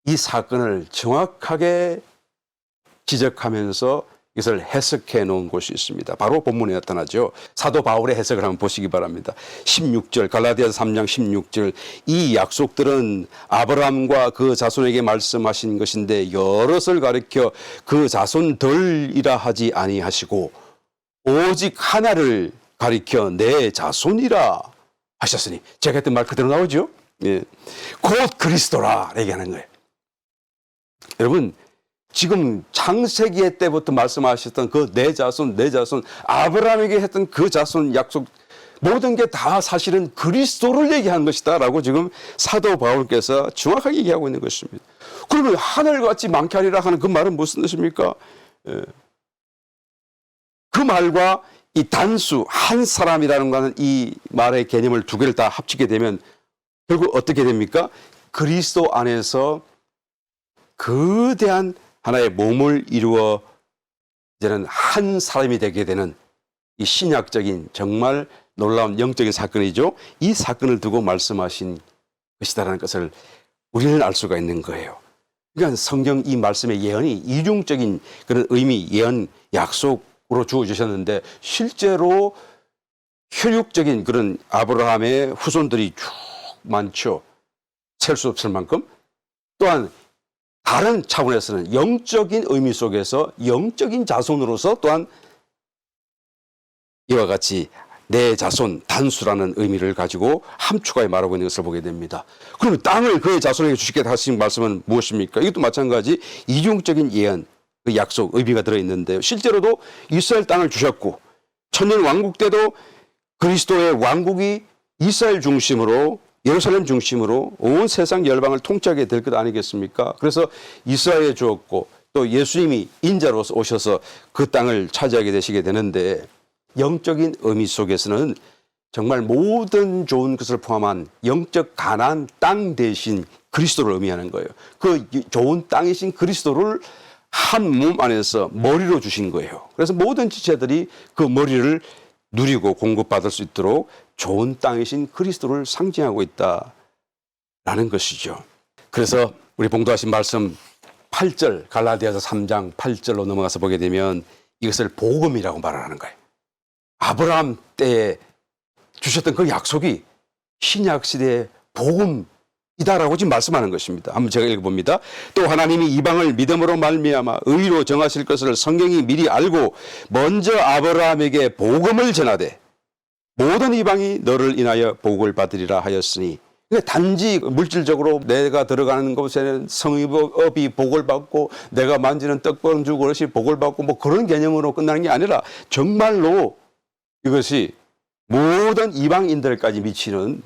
이 사건을 정확하게 지적하면서 이것을 해석해 놓은 곳이 있습니다. 바로 본문에 나타나죠. 사도 바울의 해석을 한번 보시기 바랍니다. 16절 갈라디아서 3장 16절 이 약속들은 아브라함과 그 자손에게 말씀하신 것인데 여럿을 가리켜 그 자손들이라 하지 아니하시고 오직 하나를 가리켜 내 자손이라 하셨으니 제가 했던 말 그대로 나오죠. 예. 곧 그리스도라 얘기하는 거예요. 여러분 지금 창세기 때부터 말씀하셨던 그 내 자손 아브라함에게 했던 그 자손 약속 모든 게 다 사실은 그리스도를 얘기한 것이다 라고 지금 사도 바울께서 정확하게 얘기하고 있는 것입니다. 그러면 하늘같이 많게 하리라 하는 그 말은 무슨 뜻입니까? 그 말과 이 단수 한 사람이라는 거는 이 말의 개념을 두 개를 다 합치게 되면 결국 어떻게 됩니까? 그리스도 안에서 거대한 하나의 몸을 이루어 이제는 한 사람이 되게 되는 이 신약적인 정말 놀라운 영적인 사건이죠. 이 사건을 두고 말씀하신 것이다라는 것을 우리는 알 수가 있는 거예요. 그러니까 성경 이 말씀의 예언이 이중적인 그런 의미, 예언, 약속으로 주어주셨는데 실제로 혈육적인 그런 아브라함의 후손들이 쭉 많죠. 셀 수 없을 만큼. 또한 다른 차원에서는 영적인 의미 속에서 영적인 자손으로서 또한 이와 같이 내 자손 단수라는 의미를 가지고 함축하여 말하고 있는 것을 보게 됩니다. 그러면 땅을 그의 자손에게 주시겠다 하신 말씀은 무엇입니까? 이것도 마찬가지 이중적인 예언, 그 약속, 의미가 들어있는데요. 실제로도 이스라엘 땅을 주셨고 천년 왕국 때도 그리스도의 왕국이 이스라엘 중심으로 예루살렘 중심으로 온 세상 열방을 통치하게 될 것 아니겠습니까? 그래서 이스라엘에 주었고 또 예수님이 인자로서 오셔서 그 땅을 차지하게 되시게 되는데 영적인 의미 속에서는 정말 모든 좋은 것을 포함한 영적 가나안 땅 대신 그리스도를 의미하는 거예요. 그 좋은 땅이신 그리스도를 한 몸 안에서 머리로 주신 거예요. 그래서 모든 지체들이 그 머리를 누리고 공급받을 수 있도록 좋은 땅이신 그리스도를 상징하고 있다라는 것이죠. 그래서 우리 봉도하신 말씀 8절 갈라디아서 3장 8절로 넘어가서 보게 되면 이것을 복음이라고 말하는 거예요. 아브라함 때에 주셨던 그 약속이 신약 시대의 복음이다라고 지금 말씀하는 것입니다. 한번 제가 읽어봅니다. 또 하나님이 이방을 믿음으로 말미암아 의로 정하실 것을 성경이 미리 알고 먼저 아브라함에게 복음을 전하되 모든 이방이 너를 인하여 복을 받으리라 하였으니 그러니까 단지 물질적으로 내가 들어가는 곳에는 성읍이 복을 받고 내가 만지는 떡번주 그릇이 복을 받고 뭐 그런 개념으로 끝나는 게 아니라 정말로 이것이 모든 이방인들까지 미치는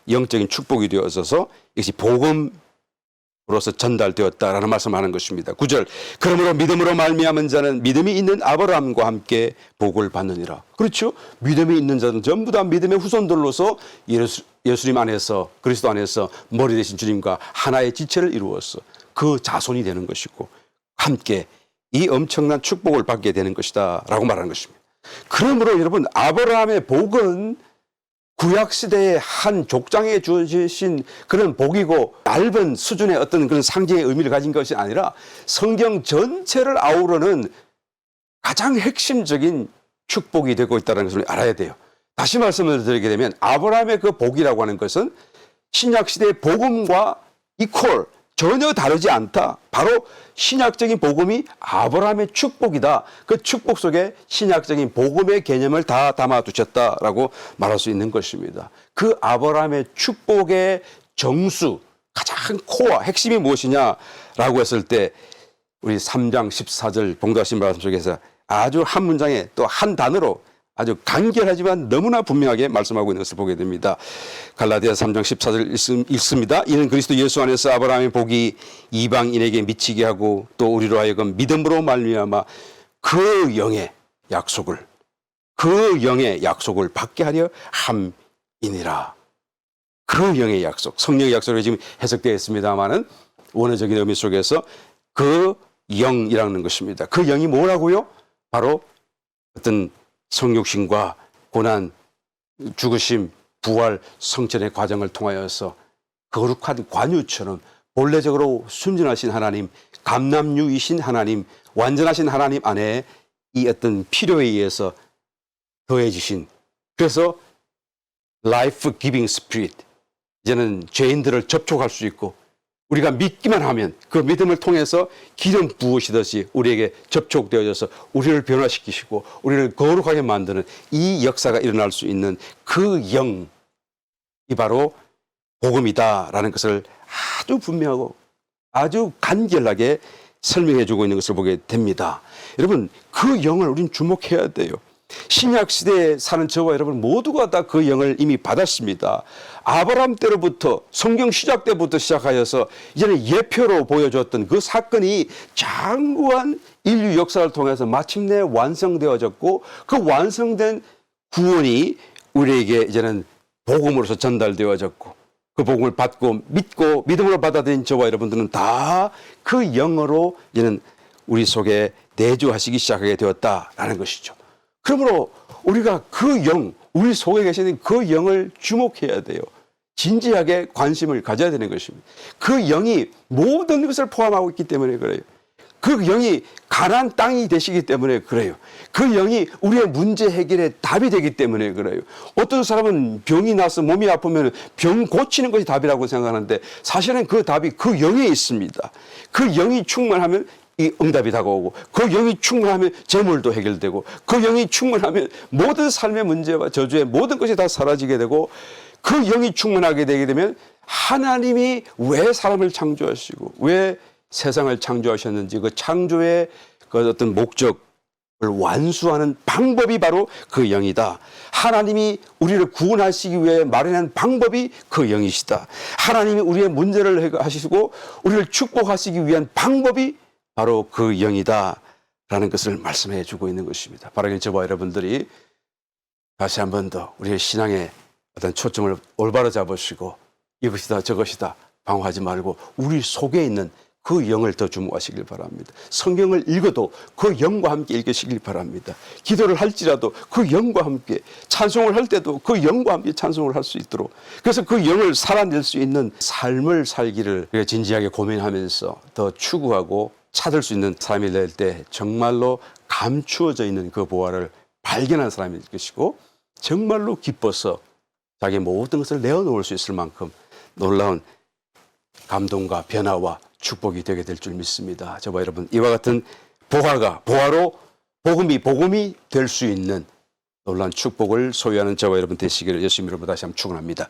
영적인 축복이 되어서 이것이 복음으로서 전달되었다라는 말씀을 하는 것입니다. 9절 그러므로 믿음으로 말미암은 자는 믿음이 있는 아브라함과 함께 복을 받느니라. 그렇죠. 믿음이 있는 자는 전부 다 믿음의 후손들로서 예수님 안에서 그리스도 안에서 머리 되신 주님과 하나의 지체를 이루어서 그 자손이 되는 것이고 함께 이 엄청난 축복을 받게 되는 것이다 라고 말하는 것입니다. 그러므로 여러분 아브라함의 복은 구약시대의 한 족장에 주어진 그런 복이고 얇은 수준의 어떤 그런 상징의 의미를 가진 것이 아니라 성경 전체를 아우르는 가장 핵심적인 축복이 되고 있다는 것을 알아야 돼요. 다시 말씀을 드리게 되면 아브라함의 그 복이라고 하는 것은 신약시대의 복음과 이퀄 전혀 다르지 않다. 바로 신약적인 복음이 아브라함의 축복이다. 그 축복 속에 신약적인 복음의 개념을 다 담아두셨다라고 말할 수 있는 것입니다. 그 아브라함의 축복의 정수, 가장 코어, 핵심이 무엇이냐라고 했을 때 우리 3장 14절 봉독하신 말씀 속에서 아주 한 문장에 또 한 단어로 아주 간결하지만 너무나 분명하게 말씀하고 있는 것을 보게 됩니다. 갈라디아서 3장 14절 읽습니다. 이는 그리스도 예수 안에서 아브라함의 복이 이방인에게 미치게 하고 또 우리로 하여금 믿음으로 말미암아 그 영의 약속을 받게 하려 함이니라. 그 영의 약속, 성령의 약속이 지금 해석되어 있습니다만은 원어적인 의미 속에서 그 영이라는 것입니다. 그 영이 뭐라고요? 바로 어떤 성육신과 고난, 죽으심, 부활, 성천의 과정을 통하여서 거룩한 관유처럼 본래적으로 순전하신 하나님, 감남유이신 하나님, 완전하신 하나님 안에 이 어떤 필요에 의해서 더해지신, 그래서 life giving spirit, 이제는 죄인들을 접촉할 수 있고 우리가 믿기만 하면 그 믿음을 통해서 기름 부으시듯이 우리에게 접촉되어져서 우리를 변화시키시고 우리를 거룩하게 만드는 이 역사가 일어날 수 있는 그 영이 바로 복음이다라는 것을 아주 분명하고 아주 간결하게 설명해 주고 있는 것을 보게 됩니다. 여러분 그 영을 우리는 주목해야 돼요. 신약시대에 사는 저와 여러분 모두가 다 그 영을 이미 받았습니다. 아브라함 때로부터 성경 시작 때부터 시작하여서 이제는 예표로 보여줬던 그 사건이 장구한 인류 역사를 통해서 마침내 완성되어졌고 그 완성된 구원이 우리에게 이제는 복음으로서 전달되어졌고 그 복음을 받고 믿고 믿음으로 받아들인 저와 여러분들은 다 그 영으로 이제는 우리 속에 내주하시기 시작하게 되었다라는 것이죠. 그러므로 우리가 그 영, 우리 속에 계시는 그 영을 주목해야 돼요. 진지하게 관심을 가져야 되는 것입니다. 그 영이 모든 것을 포함하고 있기 때문에 그래요. 그 영이 가나안 땅이 되시기 때문에 그래요. 그 영이 우리의 문제 해결의 답이 되기 때문에 그래요. 어떤 사람은 병이 나서 몸이 아프면 병 고치는 것이 답이라고 생각하는데 사실은 그 답이 그 영에 있습니다. 그 영이 충만하면 이 응답이 다가오고 그 영이 충만하면 재물도 해결되고 그 영이 충만하면 모든 삶의 문제와 저주의 모든 것이 다 사라지게 되고 그 영이 충만하게 되게 되면 하나님이 왜 사람을 창조하시고 왜 세상을 창조하셨는지 그 창조의 그 어떤 목적을 완수하는 방법이 바로 그 영이다. 하나님이 우리를 구원하시기 위해 마련한 방법이 그 영이시다. 하나님이 우리의 문제를 해결하시고 우리를 축복하시기 위한 방법이 바로 그 영이다라는 것을 말씀해 주고 있는 것입니다. 바로 저와 여러분들이 다시 한 번 더 우리의 신앙의 어떤 초점을 올바로 잡으시고 이것이다 저것이다 방황하지 말고 우리 속에 있는 그 영을 더 주목하시길 바랍니다. 성경을 읽어도 그 영과 함께 읽으시길 바랍니다. 기도를 할지라도 그 영과 함께 찬송을 할 때도 그 영과 함께 찬송을 할 수 있도록 그래서 그 영을 살아낼 수 있는 삶을 살기를 진지하게 고민하면서 더 추구하고 찾을 수 있는 사람이 될 때 정말로 감추어져 있는 그 보화를 발견한 사람일 것이고 정말로 기뻐서 자기 모든 것을 내어놓을 수 있을 만큼 놀라운 감동과 변화와 축복이 되게 될 줄 믿습니다. 저와 여러분 이와 같은 보화로 복음이 될 수 있는 놀라운 축복을 소유하는 저와 여러분 되시기를 예수님 이름으로 다시 한번 축원합니다.